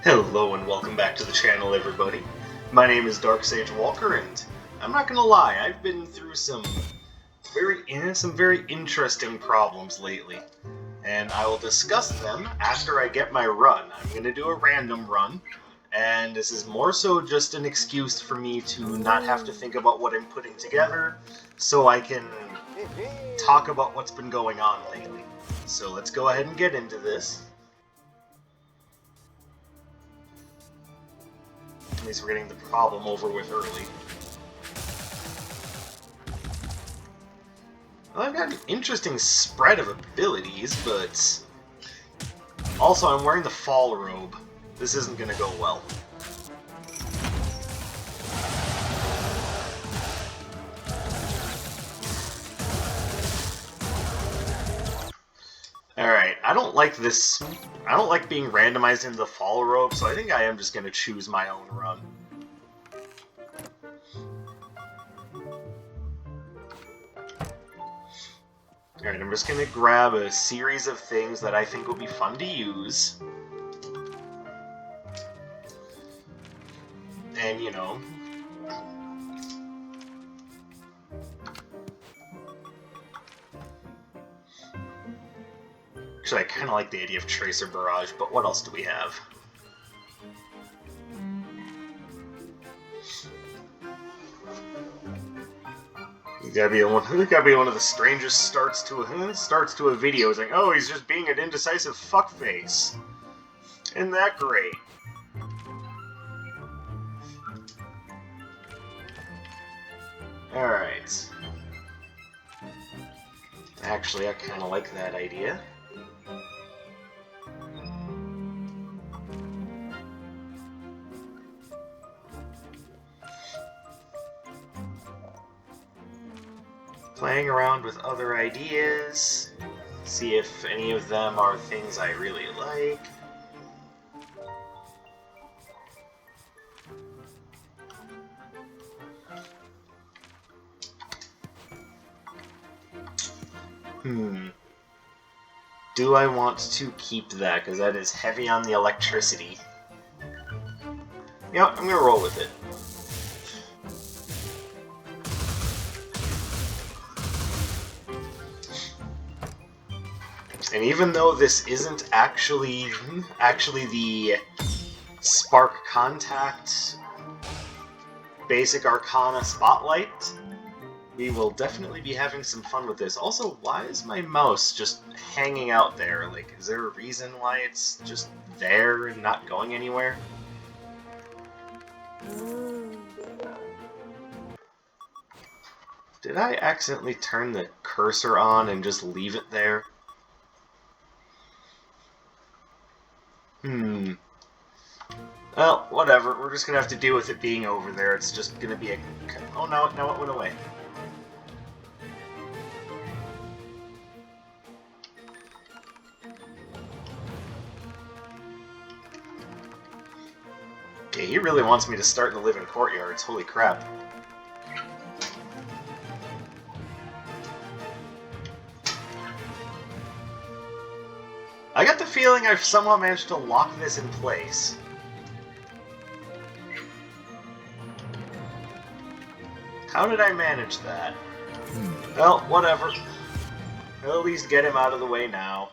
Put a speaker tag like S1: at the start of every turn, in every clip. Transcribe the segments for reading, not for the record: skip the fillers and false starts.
S1: Hello and welcome back to the channel, everybody. My name is Dark Sage Walker, and I'm not gonna lie, I've been through some very interesting problems lately, and I will discuss them after I get my run. I'm gonna do a random run, and this is more so just an excuse for me to not have to think about what I'm putting together, so I can talk about what's been going on lately. So let's go ahead and get into this. At least we're getting the problem over with early. Well, I've got an interesting spread of abilities, but also I'm wearing the fall robe. This isn't gonna go well. Alright, I don't like this. I don't like being randomized into the fall robe, so I think I am just gonna choose my own run. Alright, I'm just gonna grab a series of things that I think will be fun to use. And, you know, actually, I kind of like the idea of Tracer Barrage, but what else do we have? It's gotta be one of the strangest starts to a video. It's like, oh, he's just being an indecisive fuckface. Isn't that great? Alright. Actually, I kind of like that idea. Playing around with other ideas, see if any of them are things I really like. Do I want to keep that? Because that is heavy on the electricity. Yeah, I'm gonna roll with it. And even though this isn't actually the Spark Contact Basic Arcana Spotlight, we will definitely be having some fun with this. Also, why is my mouse just hanging out there? Like, is there a reason why it's just there and not going anywhere? Did I accidentally turn the cursor on and just leave it there? Well, whatever. We're just gonna have to deal with it being over there. It's just gonna be a... Oh, no, it went away. Okay, he really wants me to start in the living courtyards. Holy crap. I got the feeling I've somehow managed to lock this in place. How did I manage that? Well, whatever. I'll at least get him out of the way now.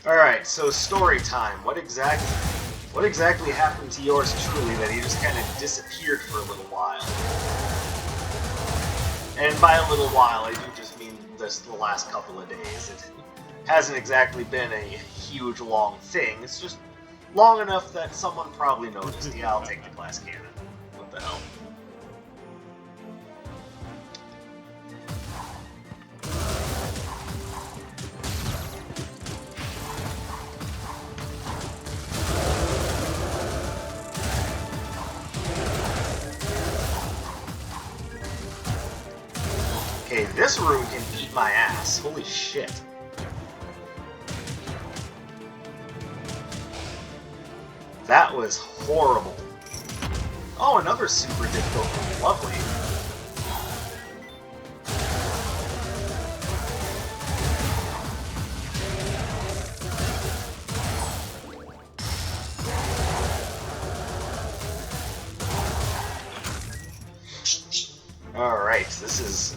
S1: Alright, so story time. What exactly happened to yours truly that he just kind of disappeared for a little while? And by a little while, I do just mean the last couple of days. It hasn't exactly been a huge, long thing. It's just long enough that someone probably noticed. Yeah, I'll take the glass cannon. What the hell? Okay, this room can eat my ass. Holy shit. That was horrible. Oh, another super difficult one. Lovely. Alright, this is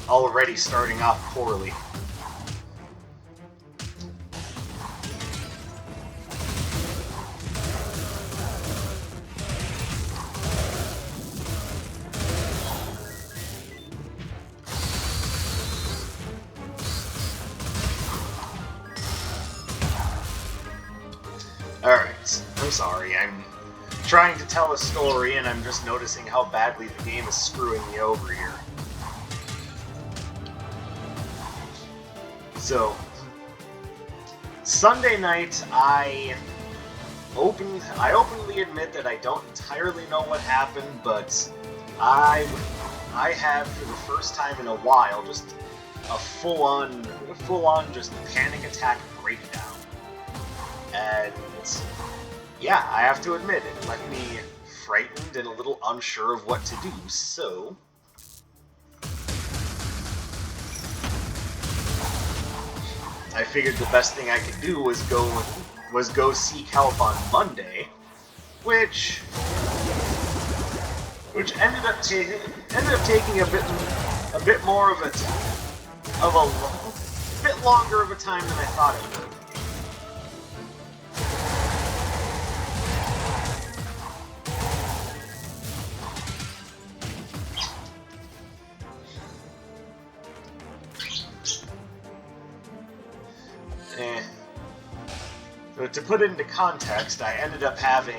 S1: already starting off poorly. Alright, I'm sorry, I'm trying to tell a story and I'm just noticing how badly the game is screwing me over here. So, Sunday night, I openly admit that I don't entirely know what happened, but I have, for the first time in a while, just a full-on just panic attack breakdown. And yeah, I have to admit, it left me frightened and a little unsure of what to do, so I figured the best thing I could do was go seek help on Monday, which ended up taking a bit more of a bit longer of a time than I thought it would. So to put it into context, I ended up having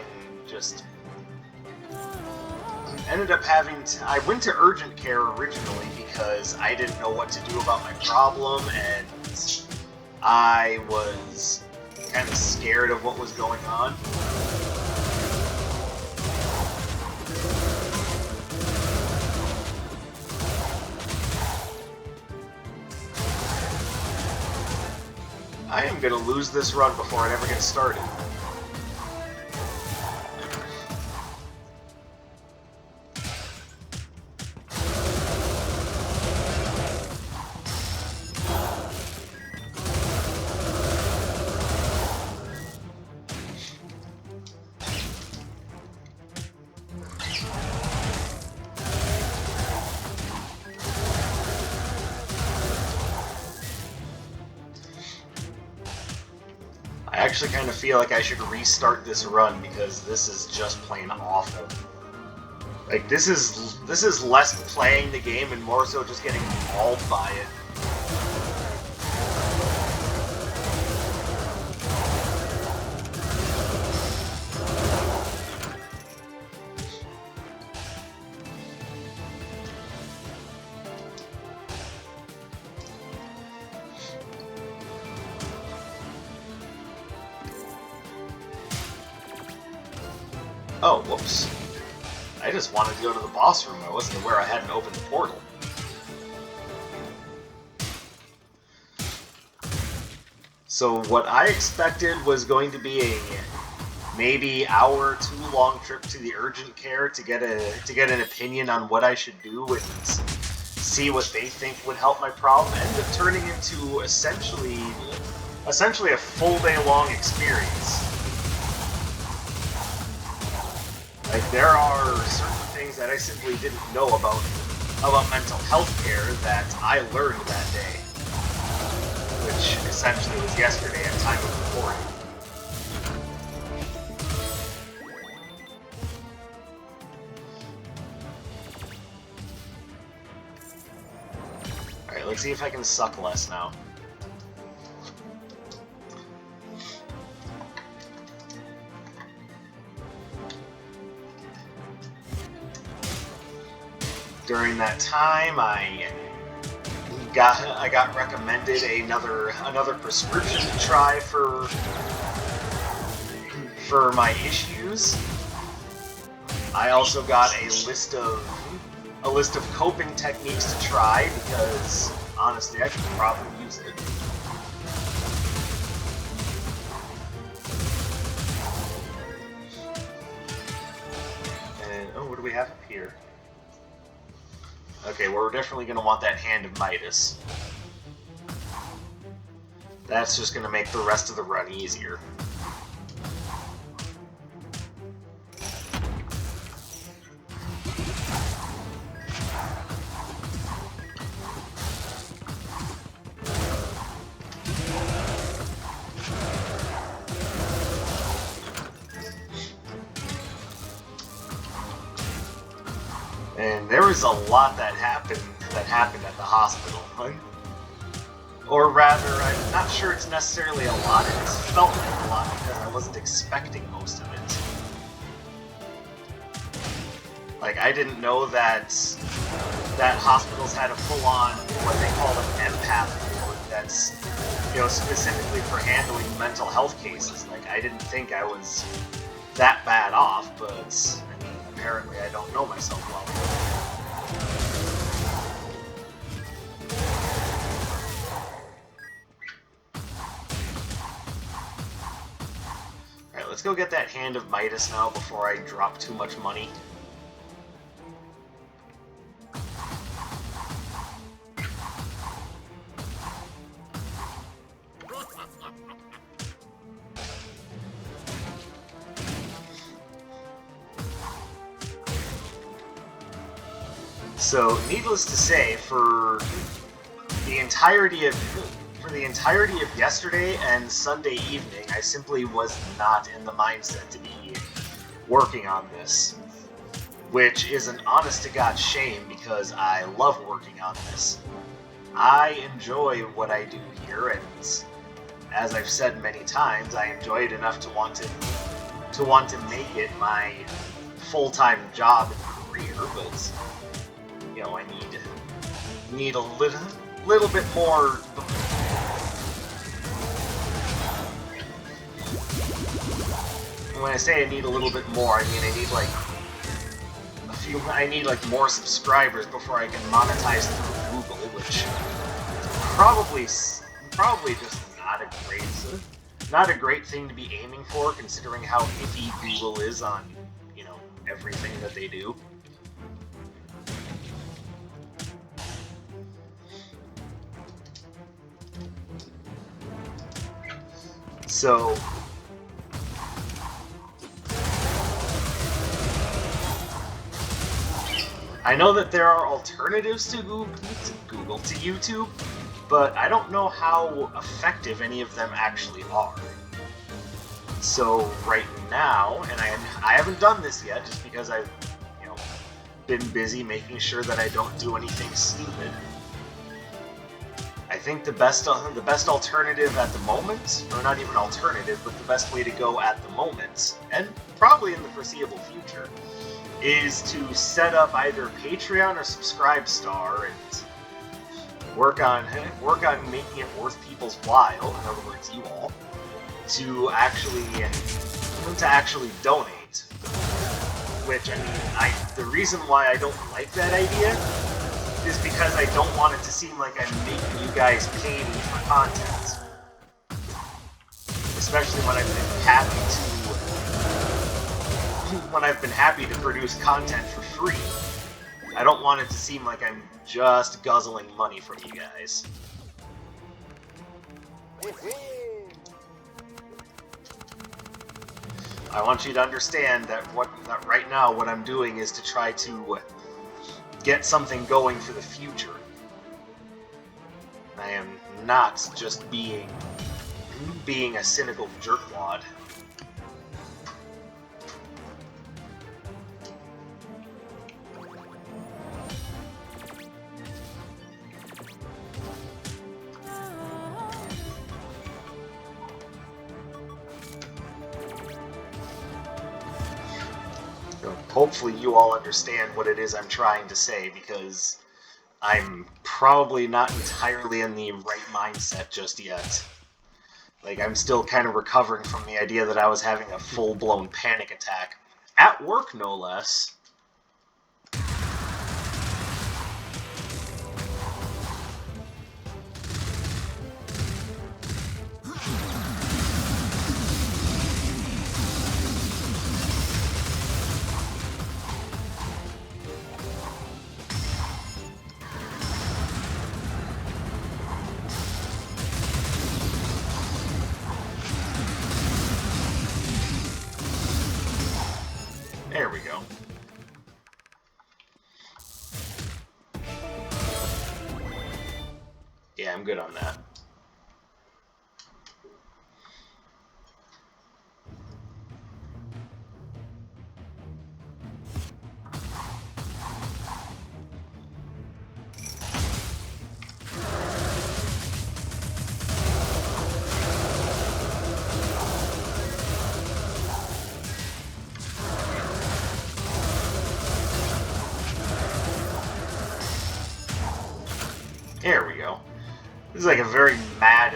S1: I went to urgent care originally because I didn't know what to do about my problem, and I was kind of scared of what was going on. I am going to lose this run before it ever gets started. I actually kind of feel like I should restart this run because this is just plain awful. Like, this is less playing the game and more so just getting mauled by it. Oh, whoops. I just wanted to go to the boss room. I wasn't aware I hadn't opened the portal. So what I expected was going to be a maybe hour or two long trip to the urgent care to get an opinion on what I should do and see what they think would help my problem, ended up turning into essentially a full day long experience. Like, there are certain things that I simply didn't know about mental health care that I learned that day, which essentially was yesterday at time of recording. Alright, let's see if I can suck less now. During that time, I got recommended another prescription to try for my issues. I also got a list of coping techniques to try because honestly, I should probably use it. And oh, what we have up here? Okay, we're definitely going to want that Hand of Midas. That's just going to make the rest of the run easier. And there was a lot that happened at the hospital. Or rather, I'm not sure it's necessarily a lot. It just felt like a lot because I wasn't expecting most of it. Like, I didn't know that hospitals had a full-on, what they call an empath ward that's, you know, specifically for handling mental health cases. Like, I didn't think I was that bad off, but, I mean, apparently I don't know myself well. Alright, let's go get that Hand of Midas now before I drop too much money. So, needless to say, for the entirety of yesterday and Sunday evening, I simply was not in the mindset to be working on this, which is an honest-to-God shame because I love working on this. I enjoy what I do here, and as I've said many times, I enjoy it enough to want to make it my full-time job and career, but you know, I need a little bit more. When I say I need a little bit more, I mean I need like I need like more subscribers before I can monetize through Google, which is probably just not a great thing to be aiming for, considering how iffy Google is on, you know, everything that they do. So, I know that there are alternatives to YouTube, but I don't know how effective any of them actually are. So right now, and I haven't done this yet, just because I've, you know, been busy making sure that I don't do anything stupid. I think the best alternative at the moment, or not even alternative, but the best way to go at the moment, and probably in the foreseeable future, is to set up either Patreon or Subscribestar and work on making it worth people's while. In other words, you all, to actually donate. Which, I mean, the reason why I don't like that idea is because I don't want it to seem like I'm making you guys pay me for content. Especially when I've been happy to produce content for free. I don't want it to seem like I'm just guzzling money from you guys. I want you to understand that right now what I'm doing is to try to get something going for the future. I am not just being a cynical jerkwad. Hopefully you all understand what it is I'm trying to say, because I'm probably not entirely in the right mindset just yet. Like, I'm still kind of recovering from the idea that I was having a full-blown panic attack. At work, no less. There we go. Yeah, I'm good on that. There we go. This is like a very mad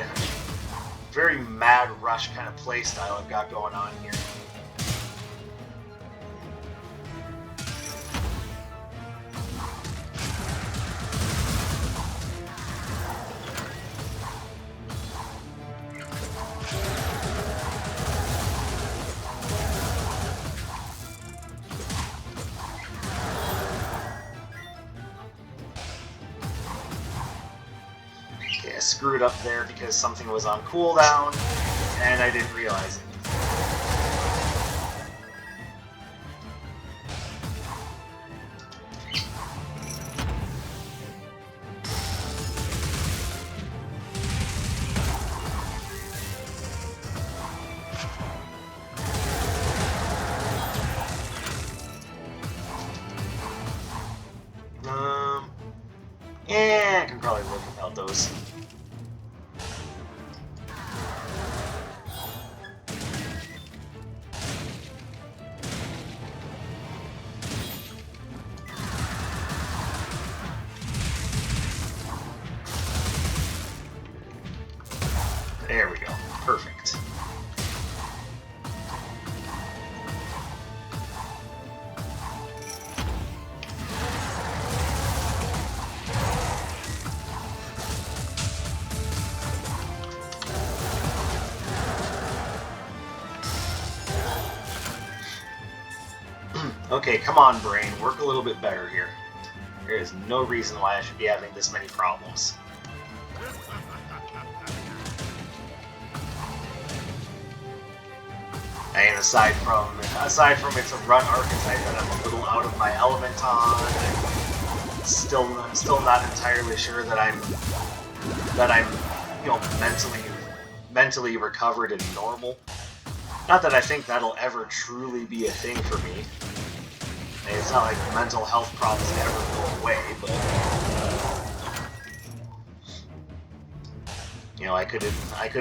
S1: rush kind of playstyle I've got going on here. Okay, I screwed up there because something was on cooldown, and I didn't realize it. Yeah, I can probably live without those. There we go. Perfect. Okay, come on, brain. Work a little bit better here. There is no reason why I should be having this many problems. And aside from it's a run archetype that I'm a little out of my element on, I'm still not entirely sure that I'm you know, mentally recovered and normal. Not that I think that'll ever truly be a thing for me. It's not like mental health problems ever go away, but you know, I could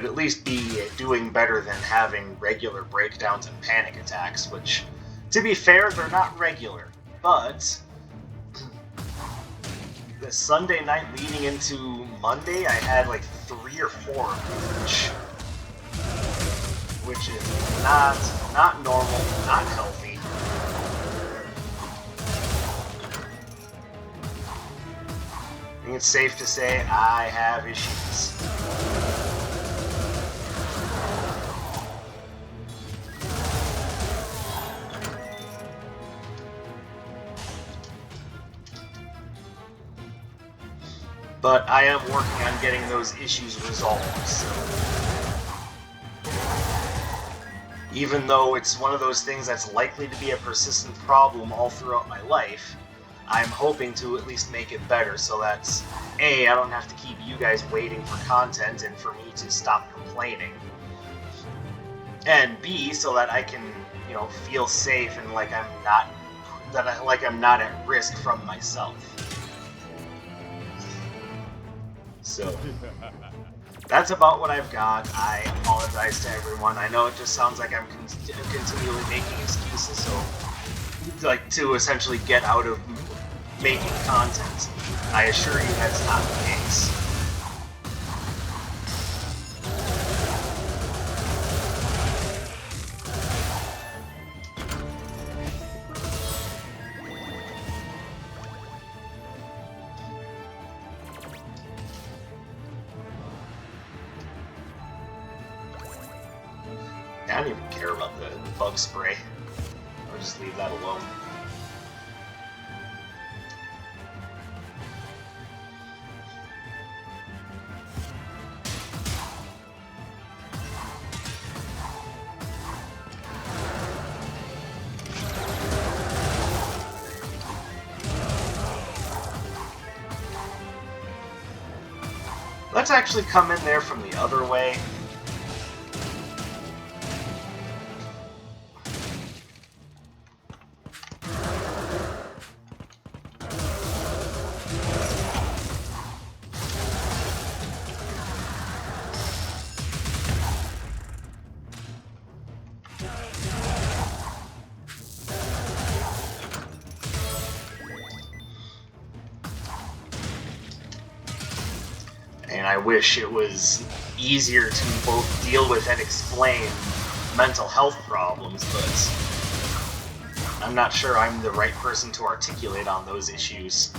S1: at least be doing better than having regular breakdowns and panic attacks, which, to be fair, they're not regular. But the Sunday night leading into Monday, I had like 3 or 4 of them, which is not normal, not healthy. I think it's safe to say I have issues. But I am working on getting those issues resolved, so even though it's one of those things that's likely to be a persistent problem all throughout my life, I'm hoping to at least make it better so that A, I don't have to keep you guys waiting for content and for me to stop complaining, and B, so that I can, you know, feel safe and like I'm not at risk from myself. So that's about what I've got. I apologize to everyone. I know it just sounds like I'm continually making excuses, so like to essentially get out of making content. I assure you that's not the case. I don't even care about the bug spray. I'll just leave that alone. Let's actually come in there from the other way. And I wish it was easier to both deal with and explain mental health problems, but I'm not sure I'm the right person to articulate on those issues.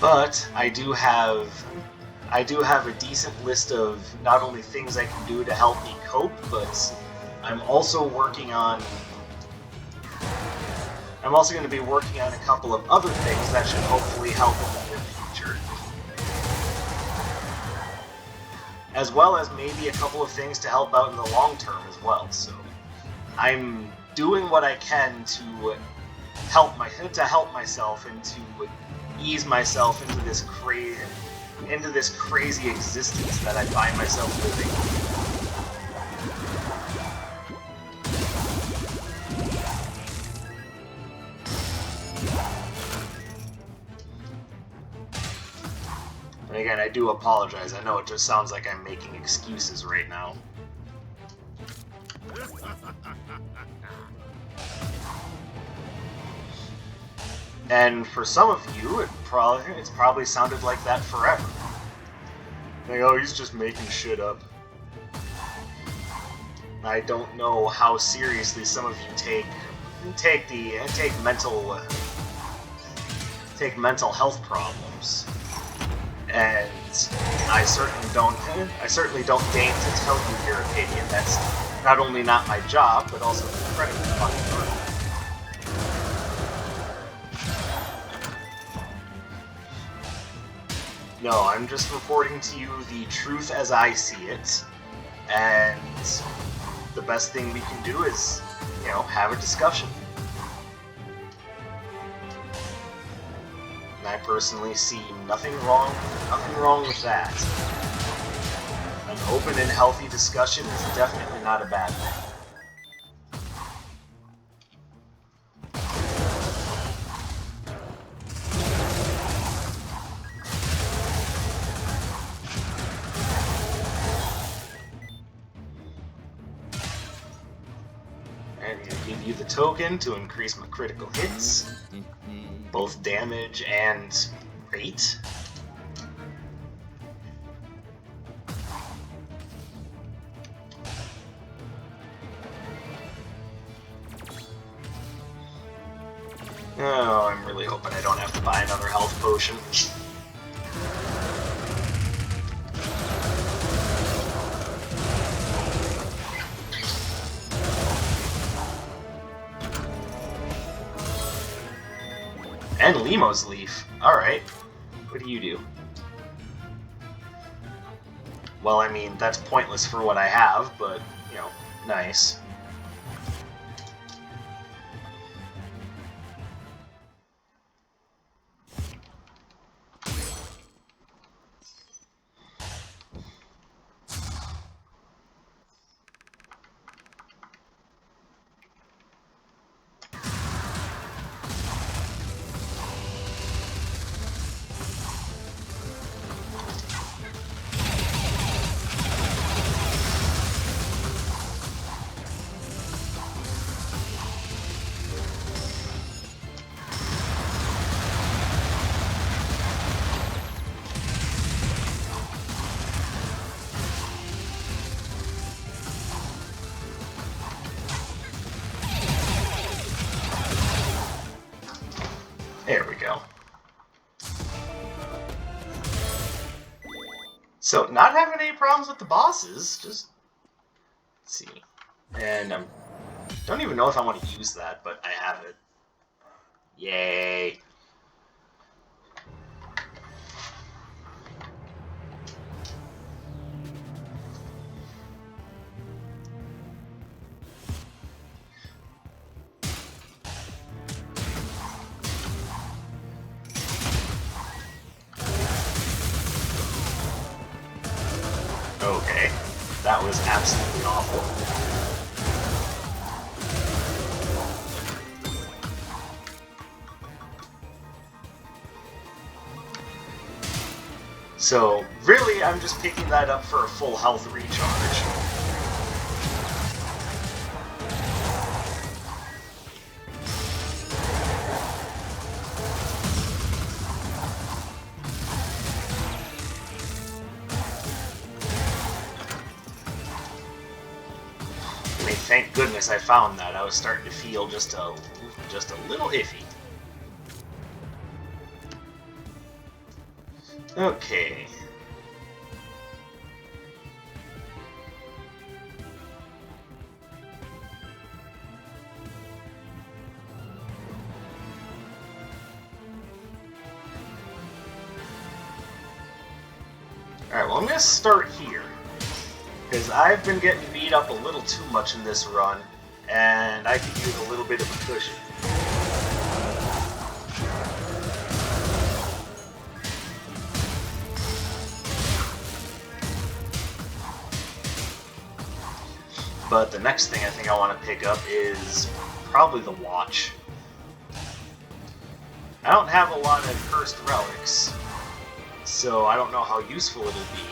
S1: But I do have a decent list of not only things I can do to help me cope, but I'm also going to be working on a couple of other things that should hopefully help in the near future. As well as maybe a couple of things to help out in the long term as well. So I'm doing what I can to help myself and to ease myself into this crazy existence that I find myself living. And again, I do apologize. I know it just sounds like I'm making excuses right now. And for some of you, it's probably sounded like that forever. Like, oh, he's just making shit up. I don't know how seriously some of you take mental health problems, and I certainly don't deign to tell you your opinion. That's not only not my job, but also incredibly fucking rude. No, I'm just reporting to you the truth as I see it, and the best thing we can do is, have a discussion. And I personally see nothing wrong with that. An open and healthy discussion is definitely not a bad thing. And I give you the token to increase my critical hits, both damage and rate. Oh, I'm really hoping I don't have to buy another health potion. And Limo's Leaf. Alright. What do you do? Well, I mean, that's pointless for what I have, but, nice. There we go. So, not having any problems with the bosses, just... Let's see. And I don't even know if I want to use that, but I have it. Yay. Okay. That was absolutely awful. So, really, I'm just picking that up for a full health recharge. I mean, thank goodness I found that. I was starting to feel just a little iffy. Okay. Alright, well I'm gonna start here. Because I've been getting beat up a little too much in this run, and I could use a little bit of a cushion. But the next thing I think I want to pick up is probably the watch. I don't have a lot of cursed relics, so I don't know how useful it'll be.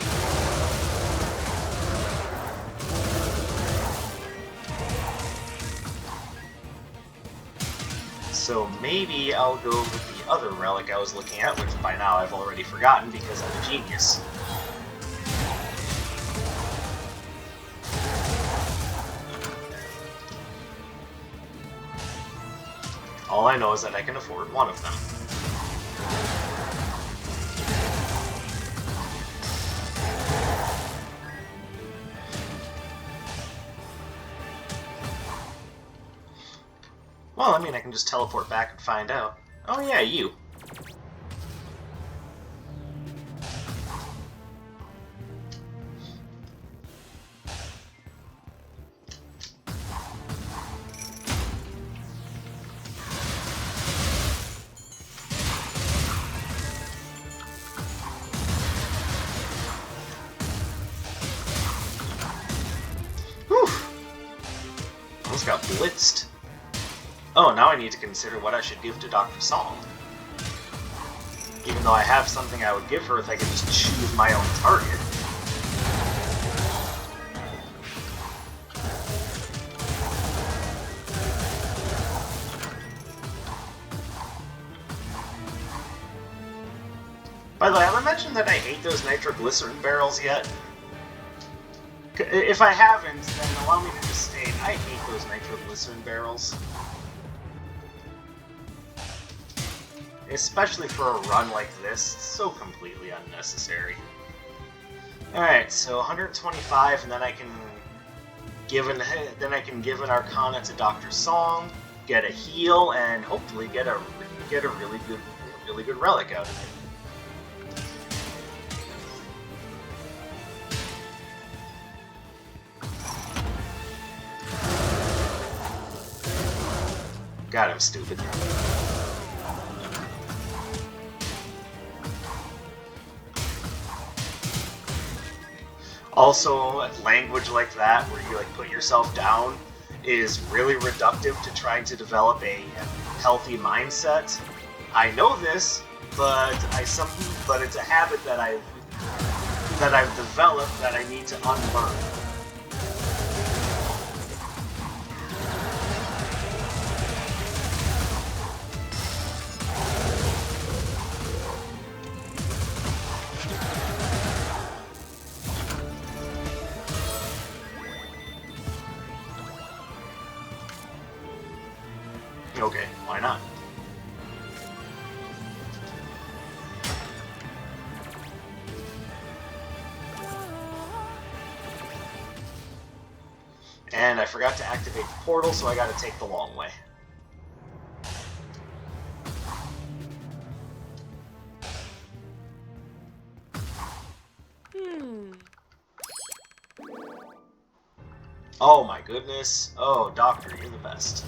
S1: So maybe I'll go with the other relic I was looking at, which by now I've already forgotten because I'm a genius. All I know is that I can afford one of them. Well, I mean, I can just teleport back and find out. Oh yeah, you. Whew! Almost got blitzed. Oh, now I need to consider what I should give to Dr. Song. Even though I have something I would give her if I could just choose my own target. By the way, have I mentioned that I hate those nitroglycerin barrels yet? If I haven't, then allow me to just state, I hate those nitroglycerin barrels. Especially for a run like this, it's so completely unnecessary. Alright, so 125, and then I can give an Arcana to Dr. Song, get a heal, and hopefully get a really good relic out of it. God, I'm stupid. Also, language like that, where you like put yourself down, is really reductive to trying to develop a healthy mindset. I know this, but it's a habit that I've developed that I need to unlearn. Okay, why not? And I forgot to activate the portal, so I gotta take the long way. Oh my goodness. Oh, Doctor, you're the best.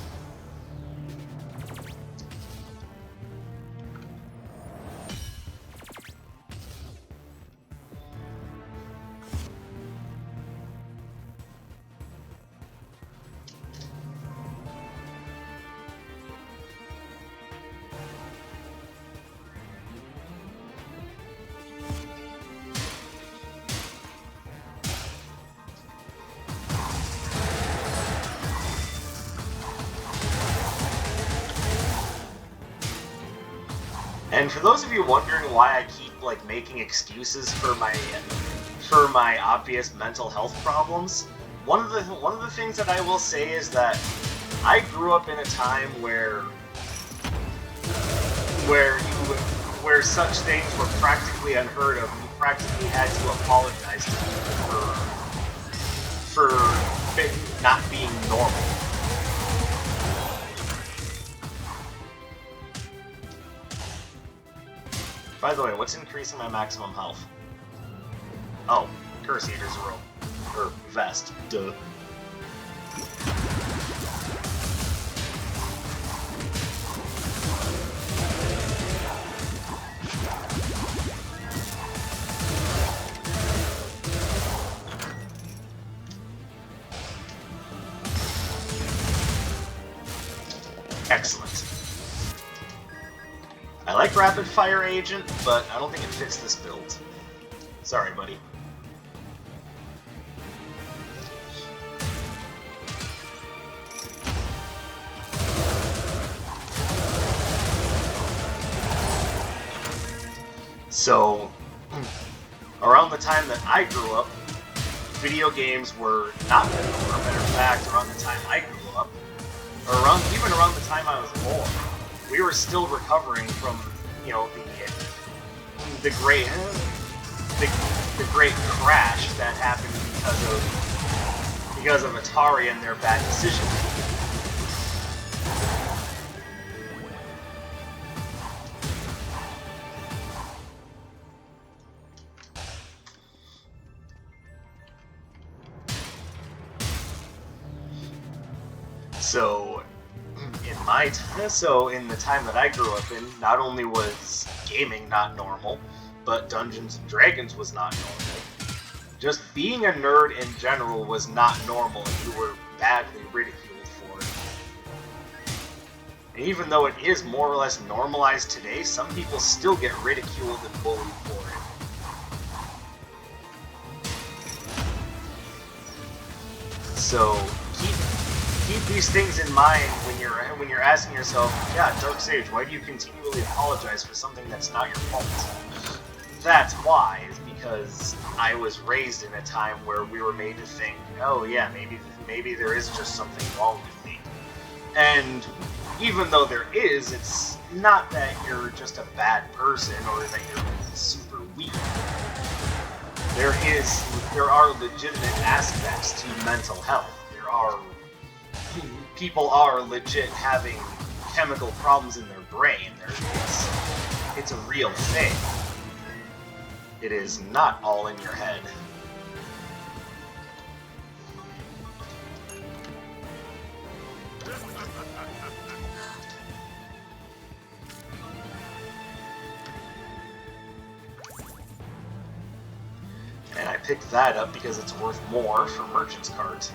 S1: And for those of you wondering why I keep like making excuses for my obvious mental health problems, one of the things that I will say is that I grew up in a time where such things were practically unheard of. You practically had to apologize to people for not being normal. By the way, what's increasing my maximum health? Oh, Curse Eater's robe. Or vest. Duh. Excellent. I like Rapid Fire Agent, but I don't think it fits this build. Sorry, buddy. So, around the time that I grew up, video games were not good. Or a matter of fact, around the time I grew up, or even around the time I was born, we were still recovering from, you know, the great crash that happened because of Atari and their bad decisions. So in the time that I grew up in, not only was gaming not normal, but Dungeons and Dragons was not normal. Just being a nerd in general was not normal, and you were badly ridiculed for it. And even though it is more or less normalized today, some people still get ridiculed and bullied for it. So keep these things in mind when you're asking yourself, yeah, Dark Sage, why do you continually apologize for something that's not your fault? That's why, is because I was raised in a time where we were made to think, oh yeah, maybe there is just something wrong with me. And even though there is, it's not that you're just a bad person or that you're super weak. There are legitimate aspects to mental health. People are legit having chemical problems in their brain. It's a real thing. It is not all in your head. And I picked that up because it's worth more for merchant's cards.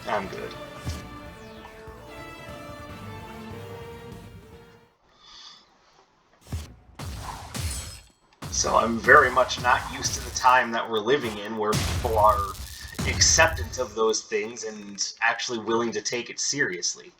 S1: I'm good. So I'm very much not used to the time that we're living in, where people are acceptant of those things and actually willing to take it seriously.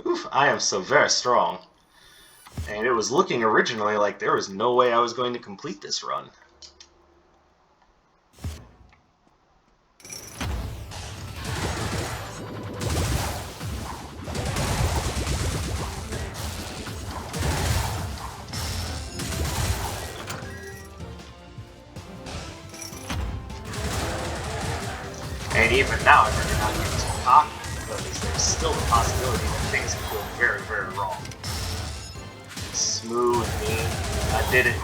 S1: Oof, I am so very strong. And it was looking originally like there was no way I was going to complete this run. And even now, I better not get too cocky, because there's still the possibility that things can go very, very wrong. Smooth me. I did it.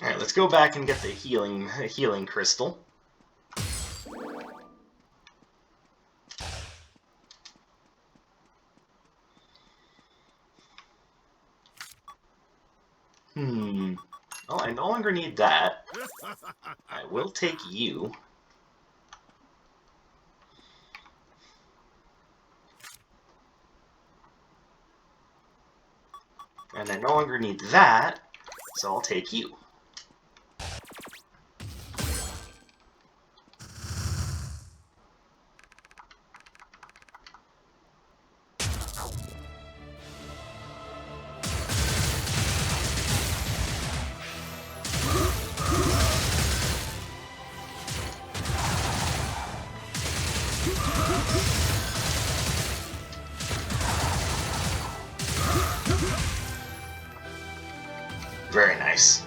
S1: Alright, let's go back and get the healing crystal. Well, I no longer need that. I will take you. And I no longer need that, so I'll take you. Very nice.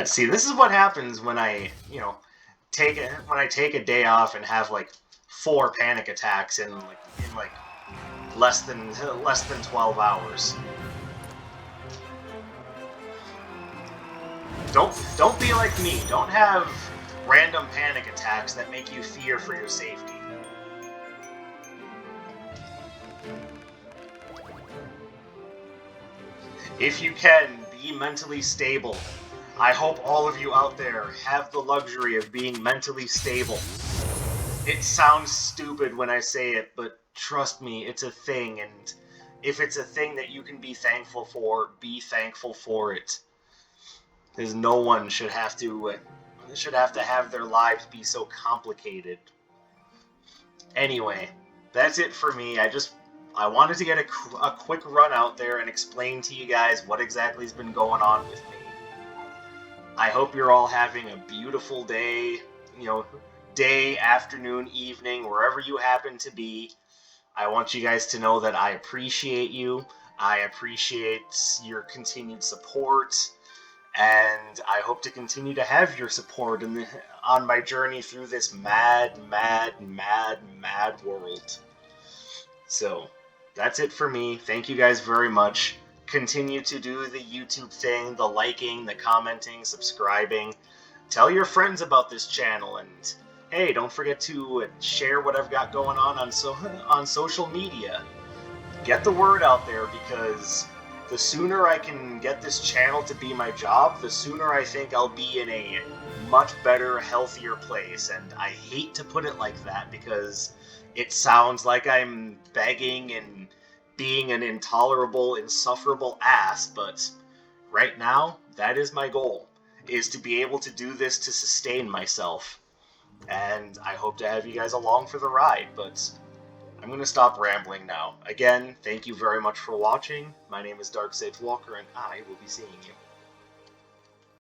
S1: See, this is what happens when I, take a day off and have like 4 panic attacks in less than 12 hours. Don't be like me. Don't have random panic attacks that make you fear for your safety. If you can, be mentally stable. I hope all of you out there have the luxury of being mentally stable. It sounds stupid when I say it, but trust me, it's a thing, and if it's a thing that you can be thankful for, be thankful for it. Because no one should have to have their lives be so complicated. Anyway, that's it for me. I wanted to get a quick run out there and explain to you guys what exactly has been going on with me. I hope you're all having a beautiful day, day, afternoon, evening, wherever you happen to be. I want you guys to know that I appreciate you. I appreciate your continued support, and I hope to continue to have your support on my journey through this mad, mad, mad, mad world. So, that's it for me. Thank you guys very much. Continue to do the YouTube thing, the liking, the commenting, subscribing. Tell your friends about this channel, and hey, don't forget to share what I've got going on social media. Get the word out there, because the sooner I can get this channel to be my job, the sooner I think I'll be in a much better, healthier place. And I hate to put it like that, because it sounds like I'm begging and being an intolerable, insufferable ass, but right now, that is my goal, is to be able to do this to sustain myself. And I hope to have you guys along for the ride, but I'm going to stop rambling now. Again, thank you very much for watching. My name is Dark Sage Walker, and I will be seeing you